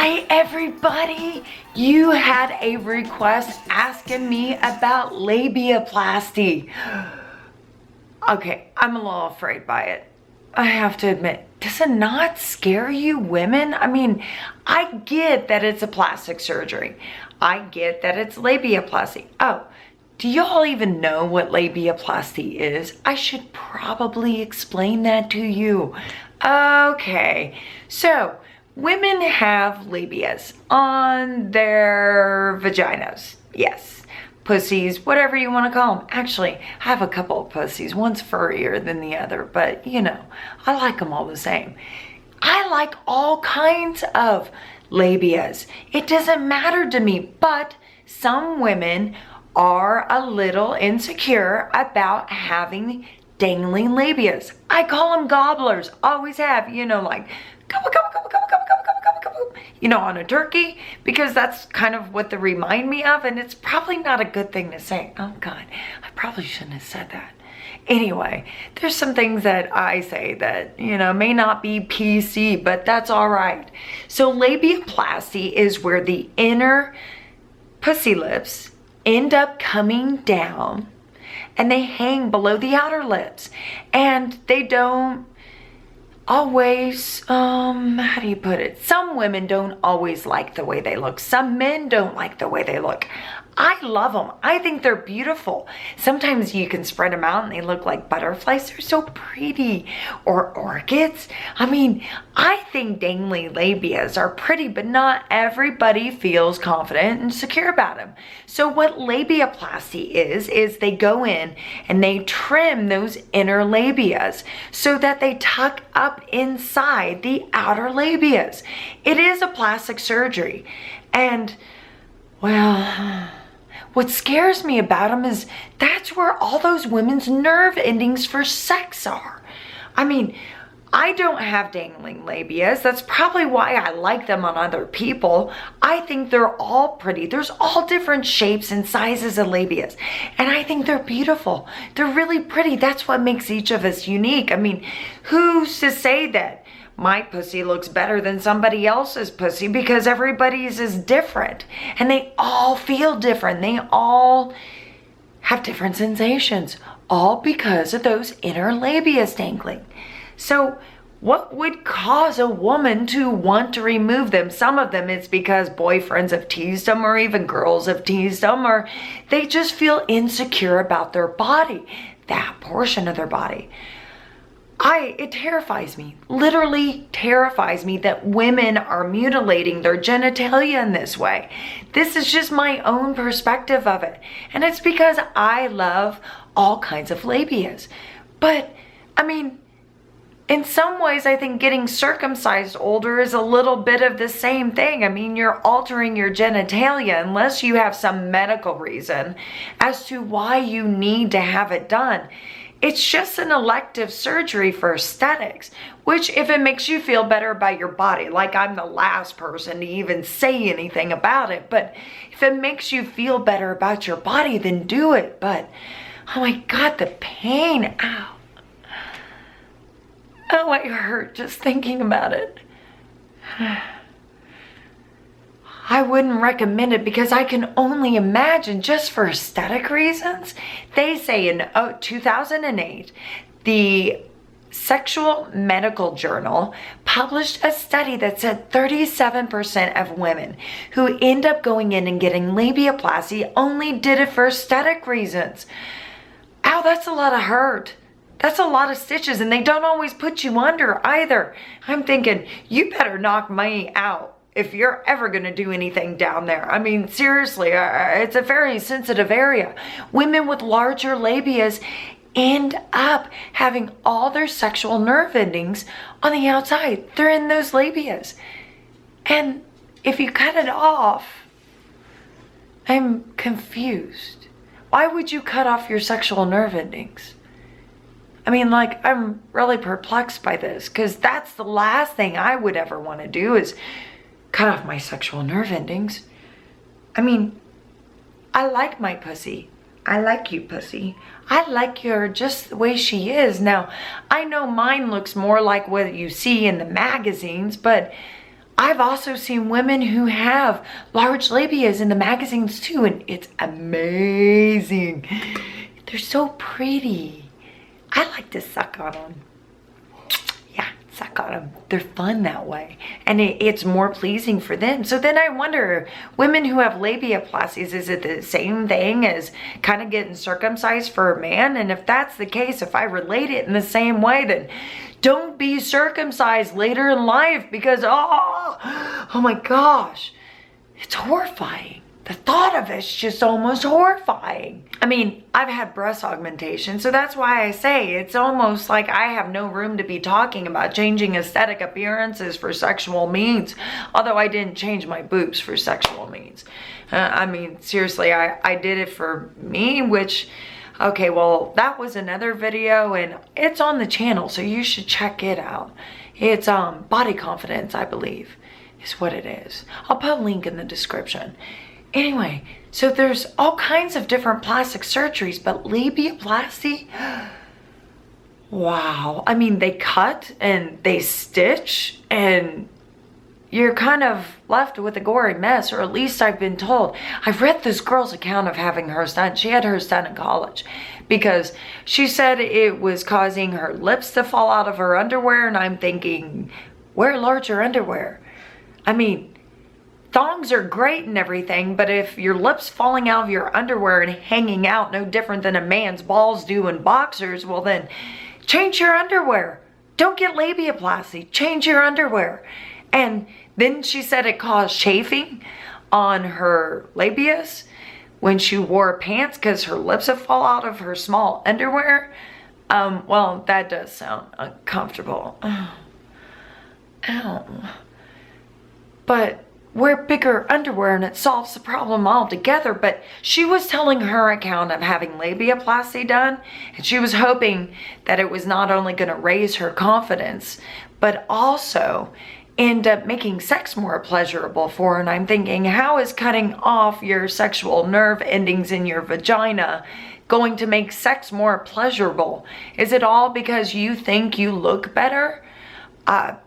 Hi everybody! You had a request asking me about labiaplasty. Okay, I'm a little afraid by it. I have to admit, does it not scare you women? I mean, I get that it's a plastic surgery. I get that it's labiaplasty. Oh, do y'all even know what labiaplasty is? I should probably explain that to you. Okay, so women have labias on their vaginas. Yes, pussies, whatever you want to call them. Actually, I have a couple of pussies. One's furrier than the other, but you know, I like them all the same. I like all kinds of labias. It doesn't matter to me, but some women are a little insecure about having dangling labias. I call them gobblers. Always have, you know, like gobble, gobble, gobble, gobble, gobble, gobble, gobble, gobble, you know, on a turkey, because that's kind of what they remind me of, and it's probably not a good thing to say. Oh God, I probably shouldn't have said that. Anyway, there's some things that I say that, you know, may not be PC, but that's all right. So labiaplasty is where the inner pussy lips end up coming down and they hang below the outer lips, and they don't always, how do you put it? Some women don't always like the way they look. Some men don't like the way they look. I love them. I think they're beautiful. Sometimes you can spread them out and they look like butterflies. They're so pretty. Or orchids. I mean, I think dangly labias are pretty, but not everybody feels confident and secure about them. So what labiaplasty is they go in and they trim those inner labias so that they tuck up inside the outer labias. It is a plastic surgery. And, well, what scares me about them is that's where all those women's nerve endings for sex are. I mean, I don't have dangling labias. That's probably why I like them on other people. I think they're all pretty. There's all different shapes and sizes of labias, and I think they're beautiful. They're really pretty. That's what makes each of us unique. I mean, who's to say that my pussy looks better than somebody else's pussy, because everybody's is different and they all feel different. They all have different sensations, all because of those inner labias dangling. So what would cause a woman to want to remove them? Some of them it's because boyfriends have teased them, or even girls have teased them, or they just feel insecure about their body, that portion of their body. It terrifies me, literally terrifies me that women are mutilating their genitalia in this way. This is just my own perspective of it. And it's because I love all kinds of labias. But, I mean, in some ways, I think getting circumcised older is a little bit of the same thing. I mean, you're altering your genitalia unless you have some medical reason as to why you need to have it done. It's just an elective surgery for aesthetics, which if it makes you feel better about your body, like I'm the last person to even say anything about it, but if it makes you feel better about your body, then do it. But, oh my God, the pain, ow. Oh, it hurt just thinking about it. I wouldn't recommend it because I can only imagine, just for aesthetic reasons. They say in 2008, the Sexual Medical Journal published a study that said 37% of women who end up going in and getting labiaplasty only did it for aesthetic reasons. Ow, that's a lot of hurt. That's a lot of stitches, and they don't always put you under either. I'm thinking, you better knock me out if you're ever going to do anything down there. I mean, seriously, it's a very sensitive area. Women with larger labias end up having all their sexual nerve endings on the outside. They're in those labias. And if you cut it off, I'm confused. Why would you cut off your sexual nerve endings? I mean, like, I'm really perplexed by this, because that's the last thing I would ever want to do, is cut off my sexual nerve endings. I mean, I like my pussy. I like you, pussy. I like her just the way she is. Now, I know mine looks more like what you see in the magazines, but I've also seen women who have large labias in the magazines too, and it's amazing. They're so pretty. I like to suck on them. Yeah, suck on them. They're fun that way. And it's more pleasing for them. So then I wonder, women who have labiaplasties, is it the same thing as kind of getting circumcised for a man? And if that's the case, if I relate it in the same way, then don't be circumcised later in life, because, oh my gosh, it's horrifying. The thought of it's just almost horrifying. I mean, I've had breast augmentation, so that's why I say it's almost like I have no room to be talking about changing aesthetic appearances for sexual means, although I didn't change my boobs for sexual means. I mean, seriously, I did it for me, which, okay, well, that was another video, and it's on the channel, so you should check it out. It's body confidence, I believe, is what it is. I'll put a link in the description. Anyway, so there's all kinds of different plastic surgeries, but labiaplasty, wow. I mean, they cut and they stitch, and you're kind of left with a gory mess, or at least I've been told. I've read this girl's account of having hers done. She had hers done in college because she said it was causing her lips to fall out of her underwear, and I'm thinking, wear larger underwear. I mean, thongs are great and everything, but if your lips falling out of your underwear and hanging out no different than a man's balls do in boxers, well then, change your underwear. Don't get labiaplasty. Change your underwear. And then she said it caused chafing on her labias when she wore pants because her lips would fall out of her small underwear. Well, that does sound uncomfortable. Ow. But wear bigger underwear and it solves the problem altogether. But she was telling her account of having labiaplasty done, and she was hoping that it was not only going to raise her confidence, but also end up making sex more pleasurable for her. And I'm thinking, how is cutting off your sexual nerve endings in your vagina going to make sex more pleasurable? Is it all because you think you look better?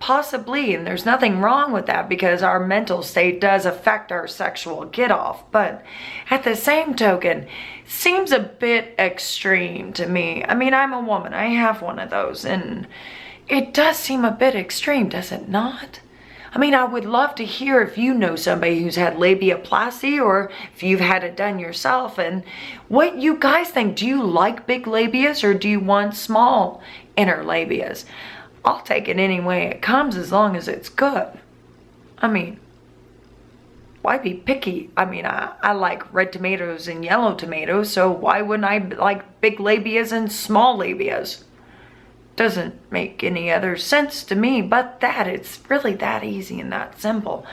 Possibly, and there's nothing wrong with that because our mental state does affect our sexual get-off. But at the same token, seems a bit extreme to me. I mean, I'm a woman. I have one of those, and it does seem a bit extreme, does it not? I mean, I would love to hear if you know somebody who's had labiaplasty or if you've had it done yourself and what you guys think. Do you like big labias or do you want small inner labias? I'll take it any way it comes as long as it's good. I mean, why be picky? I mean, I like red tomatoes and yellow tomatoes, so why wouldn't I like big labias and small labias? Doesn't make any other sense to me, but that it's really that easy and that simple.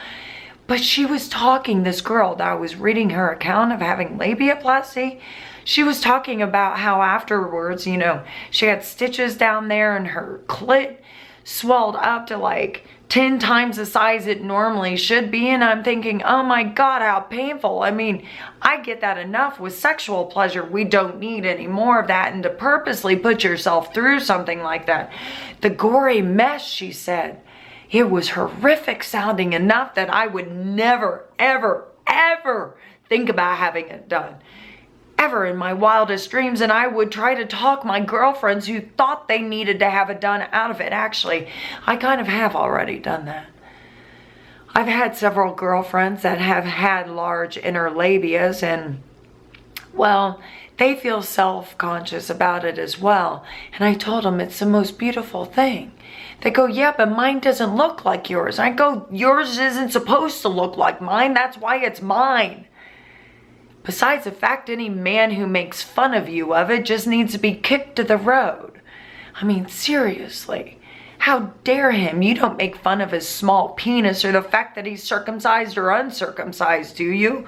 But she was talking, this girl that I was reading her account of having labiaplasty, she was talking about how afterwards, you know, she had stitches down there and her clit swelled up to like 10 times the size it normally should be. And I'm thinking, oh my God, how painful. I mean, I get that enough with sexual pleasure. We don't need any more of that. And to purposely put yourself through something like that. The gory mess, she said, it was horrific sounding enough that I would never, ever, ever think about having it done. Ever in my wildest dreams. And I would try to talk my girlfriends who thought they needed to have it done out of it. Actually, I kind of have already done that. I've had several girlfriends that have had large inner labias, and well, they feel self-conscious about it as well. And I told them it's the most beautiful thing. They go, yeah, but mine doesn't look like yours. I go, yours isn't supposed to look like mine. That's why it's mine. Besides the fact, any man who makes fun of you of it just needs to be kicked to the road. I mean, seriously, how dare him? You don't make fun of his small penis or the fact that he's circumcised or uncircumcised, do you?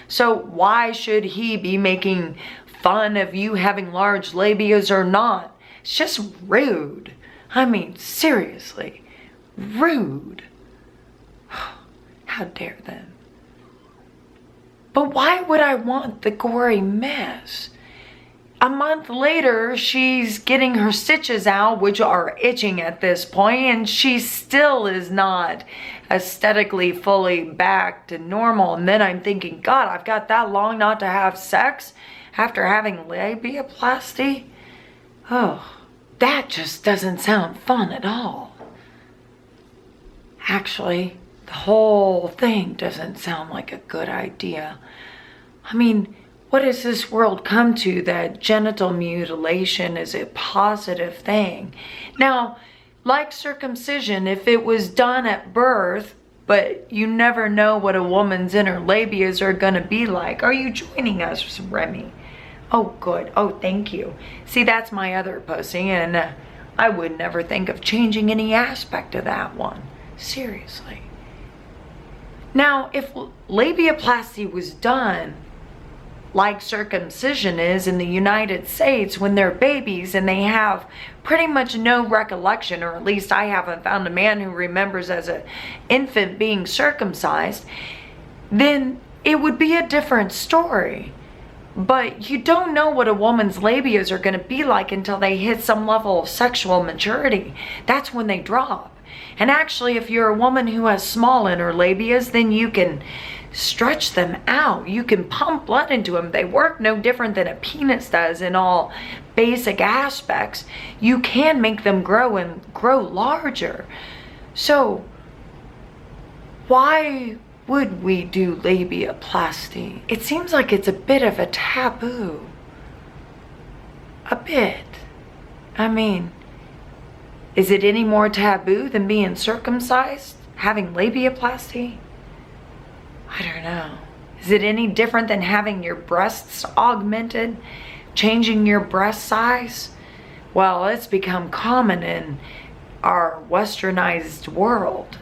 So why should he be making fun of you having large labias or not? It's just rude. I mean, seriously, rude. How dare them? But why would I want the gory mess? A month later, she's getting her stitches out, which are itching at this point, and she still is not aesthetically fully back to normal. And then I'm thinking, God, I've got that long not to have sex after having labiaplasty? Oh, that just doesn't sound fun at all. Actually, the whole thing doesn't sound like a good idea. I mean, what has this world come to that genital mutilation is a positive thing? Now, like circumcision, if it was done at birth, but you never know what a woman's inner labias are gonna be like. Are you joining us, Remy? Oh, good. Oh, thank you. See, that's my other pussy, and I would never think of changing any aspect of that one. Seriously. Now, if labiaplasty was done like circumcision is in the United States when they're babies and they have pretty much no recollection, or at least I haven't found a man who remembers as an infant being circumcised, then it would be a different story. But you don't know what a woman's labias are going to be like until they hit some level of sexual maturity. That's when they drop. And actually, if you're a woman who has small inner labias, then you can stretch them out. You can pump blood into them. They work no different than a penis does in all basic aspects. You can make them grow and grow larger. So why would we do labiaplasty? It seems like it's a bit of a taboo. A bit. I mean, is it any more taboo than being circumcised? Having labiaplasty? I don't know. Is it any different than having your breasts augmented? Changing your breast size? Well, it's become common in our westernized world.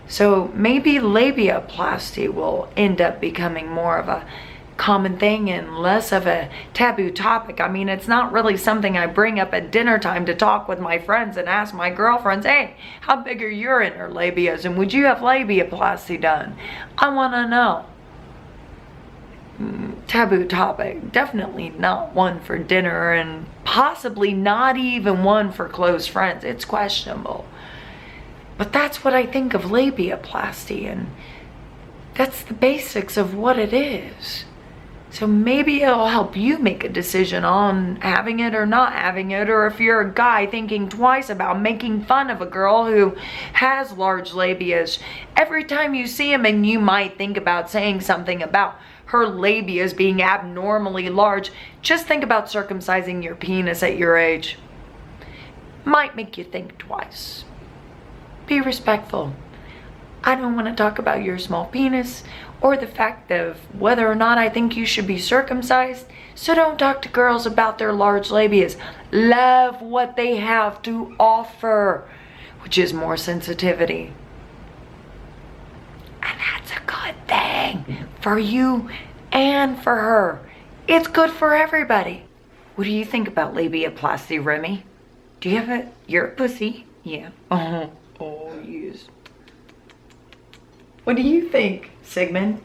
So maybe labiaplasty will end up becoming more of a common thing and less of a taboo topic. I mean, it's not really something I bring up at dinner time to talk with my friends and ask my girlfriends, hey, how big are your inner labias and would you have labiaplasty done? I want to know. Taboo topic. Definitely not one for dinner, and possibly not even one for close friends. It's questionable. But that's what I think of labiaplasty, and that's the basics of what it is. So maybe it'll help you make a decision on having it or not having it, or if you're a guy thinking twice about making fun of a girl who has large labias. Every time you see him, and you might think about saying something about her labias being abnormally large, just think about circumcising your penis at your age. Might make you think twice. Be respectful. I don't want to talk about your small penis or the fact of whether or not I think you should be circumcised. So don't talk to girls about their large labias. Love what they have to offer, which is more sensitivity. And that's a good thing for you and for her. It's good for everybody. What do you think about labiaplasty, Remy? Do you have it? Your pussy? Yeah. Oh, yes. What do you think, Sigmund?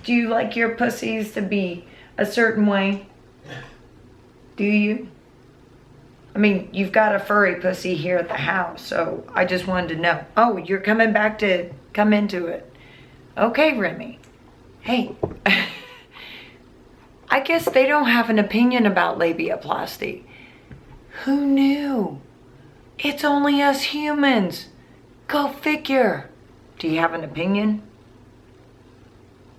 Do you like your pussies to be a certain way? Do you? I mean, you've got a furry pussy here at the house, so I just wanted to know. Oh, you're coming back to come into it. Okay, Remy. Hey. I guess they don't have an opinion about labiaplasty. Who knew? It's only us humans. Go figure. Do you have an opinion?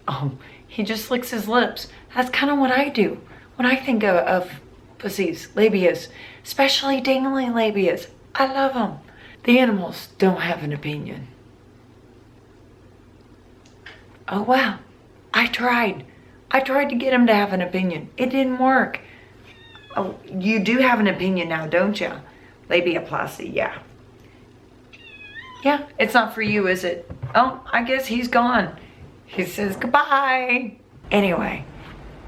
Oh, he just licks his lips. That's kind of what I do when I think of pussies, labias, especially dangling labias. I love them. The animals don't have an opinion. Oh, wow. I tried to get him to have an opinion. It didn't work. Oh, you do have an opinion now, don't you? Labiaplasty, yeah. Yeah, it's not for you, is it? Oh, I guess he's gone. He says goodbye. Anyway,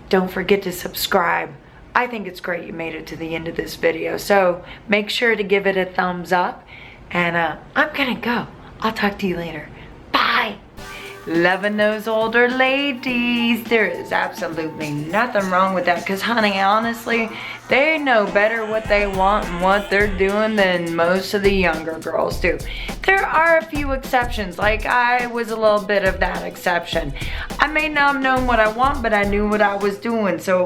don't forget to subscribe. I think it's great you made it to the end of this video. So make sure to give it a thumbs up. And I'm gonna go. I'll talk to you later. Bye. loving those older ladies. There is absolutely nothing wrong with that, because honey, honestly, they know better what they want and what they're doing than most of the younger girls do. There are a few exceptions, like I was a little bit of that exception. I may not have known what I want, but I knew what I was doing, so